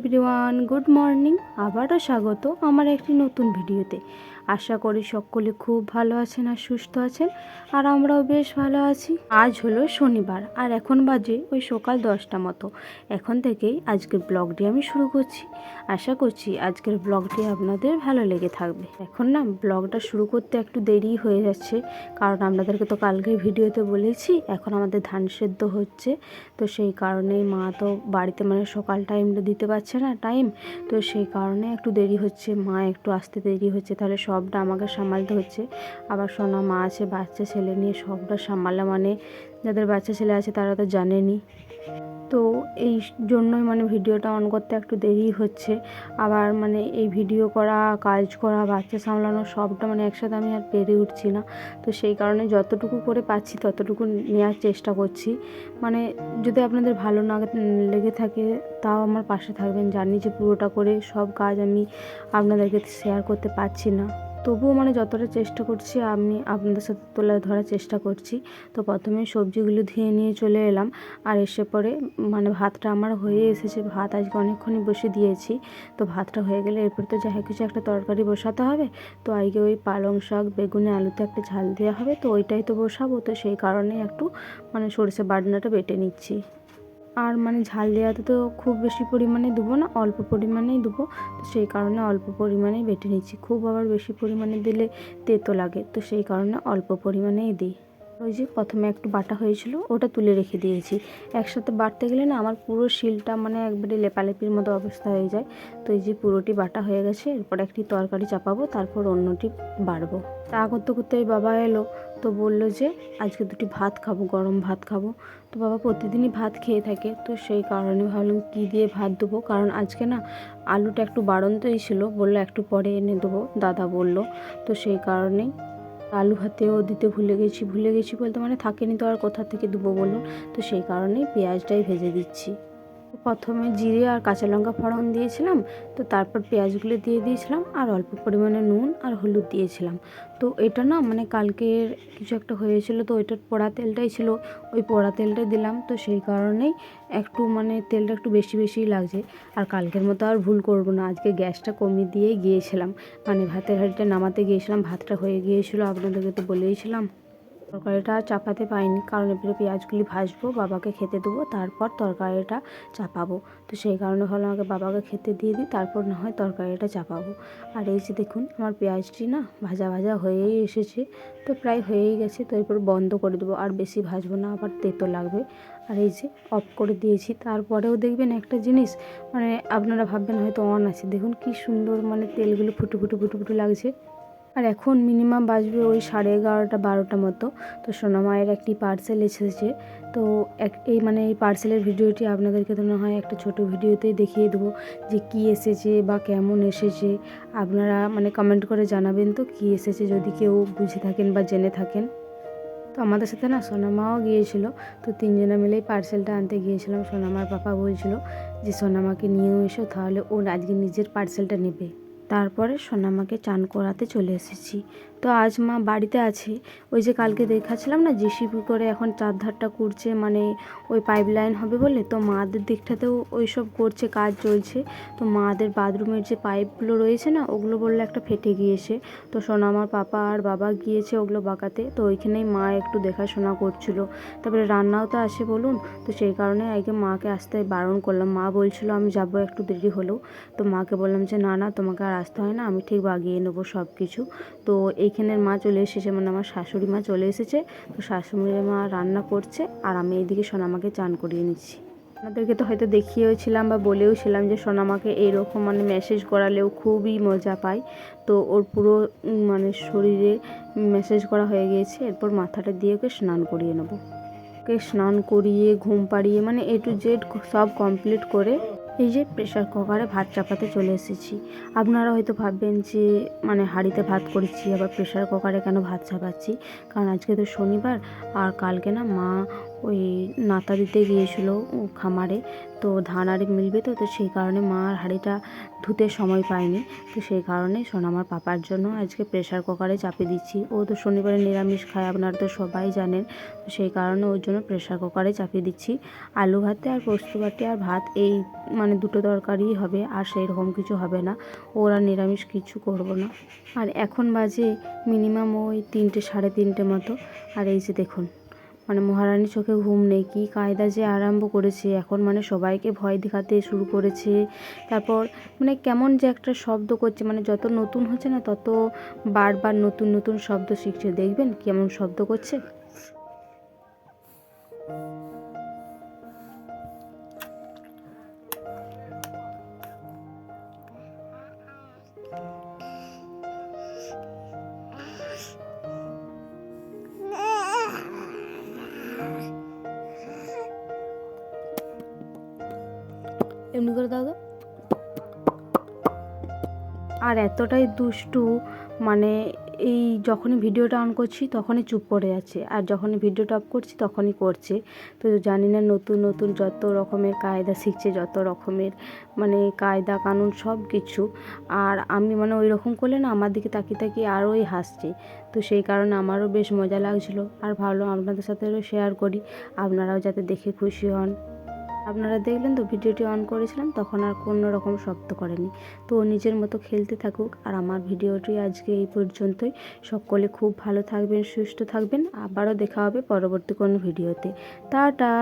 Everyone, good morning. আবারও স্বাগত আমার একটি নতুন ভিডিওতে। আশা করি সকলে খুব ভালো আছেন আর সুস্থ আছেন, আর আমরাও বেশ ভালো আছি। আজ হলো শনিবার আর এখন বাজে ওই সকাল 10টা মতো। এখন থেকেই আজকের ব্লগটি আমি শুরু করছি। আশা করছি আজকের ব্লগটি আপনাদের ভালো লেগে থাকবে। এখন না ব্লগটা শুরু করতে একটু দেরি হয়ে যাচ্ছে, কারণ আপনাদেরকে তো কালকে ভিডিওতে বলেছি এখন আমাদের ধান সেদ্ধ হচ্ছে। তো সেই কারণেই মা তো বাড়িতে মানে সকাল টাইমটা দিতে পারছে না টাইম, তো সেই কারণে একটু দেরি হচ্ছে, মা একটু আসতে দেরি হচ্ছে, তাহলে সবটা আমাকে সামালতে হচ্ছে। আবার সোনা মা আছে, বাচ্চা ছেলে নিয়ে সবটা সামালা মানে যাদের বাচ্চা ছেলে আছে তারা তো জানেনি। তো এই জন্যই মানে ভিডিওটা অন করতে একটু দেরি হচ্ছে। আবার মানে এই ভিডিও করা, কাজ করা, বাচ্চা সামলানো সবটা মানে একসাথে আমি আর পেরে উঠছি না। তো সেই কারণে যতটুকু করে পাচ্ছি ততটুকু নেওয়ার চেষ্টা করছি। মানে যদি আপনাদের ভালো না লেগে থাকে তাও আমার পাশে থাকবেন। জানি যে পুরোটা করে সব কাজ আমি আপনাদেরকে শেয়ার করতে পারছি না, তবুও মানে যতটা চেষ্টা করছি আমি আপনাদের সাথে তুলে ধরার চেষ্টা করছি। তো প্রথমে সবজিগুলো ধুয়ে নিয়ে চলে এলাম, আর এসে পরে মানে ভাতটা আমার হয়ে এসেছে। ভাত আজকে অনেকক্ষণই বসে দিয়েছি। তো ভাতটা হয়ে গেলে এরপর তো যাই কিছু একটা তরকারি বসাতে হবে। তো আজকে ওই পালং শাক, বেগুনে, আলুতে একটা ঝাল দেওয়া হবে, তো ওইটাই তো বসাবো। তো সেই কারণে একটু মানে সরষে বাটনাটা বেটে নিচ্ছি। আর মানে ঝাল দেওয়াতে তো খুব বেশি পরিমাণে দেবো না, অল্প পরিমাণেই দেবো। তো সেই কারণে অল্প পরিমাণেই বেটে নিচ্ছি। খুব আবার বেশি পরিমাণে দিলে তেতো লাগে, তো সেই কারণে অল্প পরিমাণেই দিই। ওই যে প্রথমে একটু বাটা হয়েছিল ওটা তুলে রেখে দিয়েছি। একসাথে বাটতে গেলে না আমার পুরো শিলটা মানে একবারে লেপালেপির মতো অবস্থা হয়ে যায়। তো এই যে পুরোটি বাটা হয়ে গেছে, এরপর একটি তরকারি চাপাবো, তারপর অন্যটি বাড়বো। তা করতে করতে বাবা এলো, তো বলল যে আজকে দুটি ভাত খাবো, গরম ভাত খাবো। তো বাবা প্রতিদিনই ভাত খেয়ে থাকে, তো সেই কারণে ভাবলাম কী দিয়ে ভাত দেবো, কারণ আজকে না আলুটা একটু বাড়ন্তই ছিল, বললো একটু পরে এনে দেবো, দাদা বলল। তো সেই কারণেই আলু ভাতেও দিতে ভুলে গেছি বলতে মানে থাকেনি তো আর কোথা থেকে দেবো বলুন। তো সেই কারণেই পেঁয়াজটাই ভেজে দিচ্ছি। প্রথমে জিরে আর কাঁচা লঙ্কা ফোড়ন দিয়েছিলাম, তো তারপর পেঁয়াজগুলো দিয়ে দিয়েছিলাম, আর অল্প পরিমাণে নুন আর হলুদ দিয়েছিলাম। তো এটা না মানে কালকের কিছু একটা হয়েছিল, তো ওইটার পোড়া তেলটাই ছিল, ওই পোড়া তেলটাই দিলাম। তো সেই কারণেই একটু মানে তেলটা একটু বেশিই লাগছে। আর কালকের মতো আর ভুল করব না, আজকে গ্যাসটা কমিয়ে দিয়েই গিয়েছিলাম, মানে ভাতের হাঁড়িটা নামাতে গিয়েছিলাম, ভাতটা হয়ে গিয়েছিল, আপনাদেরকে তো বলেইছিলাম। তরকারিটা চাপাতে পাইনি, কারণ এবারে পেঁয়াজগুলি ভাজবো, বাবাকে খেতে দেবো, তারপর তরকারিটা চাপাবো। তো সেই কারণে ভাবলাম আগে বাবাকে খেতে দিয়ে দিই, তারপর না হয় তরকারিটা চাপাবো। আর এই যে দেখুন আমার পেঁয়াজটি না ভাজা ভাজা হয়েই এসেছে, তো প্রায় হয়েই গেছে। তো এরপর বন্ধ করে দেবো, আর বেশি ভাজবো না, আবার তেতো লাগবে। আর এই যে অফ করে দিয়েছি। তারপরেও দেখবেন একটা জিনিস, মানে আপনারা ভাববেন হয়তো অন আছে, দেখুন কি সুন্দর মানে তেলগুলো ফুটু ফুটু ফুটু ফুটু লাগছে। আর এখন মিনিমাম বাজবে ওই 11:30 12টা মতো। তো সোনা মায়ের একটি পার্সেল এসেছে। তো এই মানে এই পার্সেলের ভিডিওটি আপনাদেরকে তো না হয় একটা ছোট ভিডিওতেই দেখিয়ে দেবো যে কী এসেছে বা কেমন এসেছে। আপনারা মানে কমেন্ট করে জানাবেন তো কী এসেছে, যদি কেউ বুঝে থাকেন বা জেনে থাকেন। তো আমাদের সাথে না সোনামাও গিয়েছিল, তো তিনজনে মিলেই পার্সেলটা আনতে গিয়েছিলাম। সোনামার পাপা বলছিল যে সোনামাকে নিয়েও এসো, তাহলে ওর আজকে নিজের পার্সেলটা নেবে। তারপরে সোনামাকে চান করাতে চলে এসেছি। তো আজ মা বাড়িতে আছে। ওই যে কালকে দেখাচ্ছিলাম না জেসিবি করে এখন চারধারটা করছে, মানে ওই পাইপ লাইন হবে বলে, তো মাদের দিকটাতেও ওই সব করছে, কাজ চলছে। তো মাদের বাথরুমের যে পাইপগুলো রয়েছে না ওগুলো বললে একটা ফেটে গিয়েছে। তো সোনামার পাপা আর বাবা গিয়েছে ওগুলো বাঁকাতে, তো ওইখানেই মা একটু দেখাশোনা করছিল। তারপরে রান্নাও তো আসে বলুন, তো সেই কারণে আগে মাকে আসতে বারণ করলাম। মা বলছিল আমি যাবো, একটু দেরি হলেও। তো মাকে বললাম যে না না তোমাকে আর আসতে হয় না, আমি ঠিক বাগিয়ে নেবো সব কিছু। তো এইখানের মা চলে এসেছে, মানে আমার শাশুড়ি মা চলে এসেছে। তো শাশুড়ি মা রান্না করছে, আর আমি এইদিকে সোনামাকে চান করিয়ে নিচ্ছি। আপনাদেরকে তো হয়তো দেখিয়েওছিলাম বা বলেওছিলাম যে সোনামাকে এইরকম মানে ম্যাসেজ করালেও খুবই মজা পায়। তো ওর পুরো মানে শরীরে ম্যাসেজ করা হয়ে গিয়েছে, এরপর মাথাটা দিয়ে ওকে স্নান করিয়ে নেবো। ওকে স্নান করিয়ে ঘুম পাড়িয়ে মানে A to Z সব কমপ্লিট করে এই যে প্রেশার কুকারে ভাত চাপাতে চলে এসেছি। আপনারা হয়তো ভাববেন যে মানে হাঁড়িতে ভাত করেছি, আবার প্রেশার কুকারে কেন ভাত চাপাচ্ছি, কারণ আজকে তো শনিবার, আর কালকে না মা ওই নাতা দিতে গিয়েছিলো খামারে, তো ধান আরে মিলবে, তো সেই কারণে মা আর হাঁড়িটা ধুতে সময় পায়নি। তো সেই কারণে সোনামার পাপার জন্য আজকে প্রেশার কুকারে চাপিয়ে দিচ্ছি। ও তো শনিবারে নিরামিষ খায়, আপনারা তো সবাই জানেন। তো সেই কারণে ওর জন্য প্রেশার কুকারে চাপিয়ে দিচ্ছি। আলু ভাতে আর পোস্ত বাটি আর ভাত, এই মানে দুটো তরকারিই হবে, আর সেই রকম কিছু হবে না। ওরা নিরামিষ কিছু করব না। আর এখন বাজে মিনিমাম ওই 3টে সাড়ে 3টে মতো। আর এই যে দেখুন, মানে মহারানীর চোখে ঘুম নেই, কী কায়দা যে আরম্ভ করেছে এখন, মানে সবাইকে ভয় দেখাতে শুরু করেছে। তারপর মানে কেমন যে একটা শব্দ করছে, মানে যত নতুন হচ্ছে না তত বারবার নতুন নতুন শব্দ শিখছে। দেখবেন কেমন শব্দ করছে। এমনি করে দাও তো। আর এতটাই দুষ্টু, মানে এই যখনই ভিডিওটা অন করছি তখনই চুপ করে যাচ্ছে, আর যখনই ভিডিওটা অফ করছি তখনই করছে। তো জানি না নতুন নতুন যত রকমের কায়দা শিখছে, যত রকমের মানে কায়দা কানুন সব কিছু। আর আমি মানে ওই রকম করলে না আমার দিকে তাকিয়ে তাকিয়ে আরোই হাসছে। তো সেই কারণে আমারও বেশ মজা লাগছিলো, আর ভাবলাম আপনাদের সাথেও শেয়ার করি, আপনারাও যাতে দেখে খুশি হন। আপনারা দেখলেন তো ভিডিওটি অন করেছিলাম তখন আর কোনো রকম শব্দ করেনি। তো ও নিজের মতো খেলতে থাকুক। আর আমার ভিডিওটি আজকে এই পর্যন্তই। সকলে খুব ভালো থাকবেন, সুস্থ থাকবেন। আবারও দেখা হবে পরবর্তী কোনো ভিডিওতে। টাটা।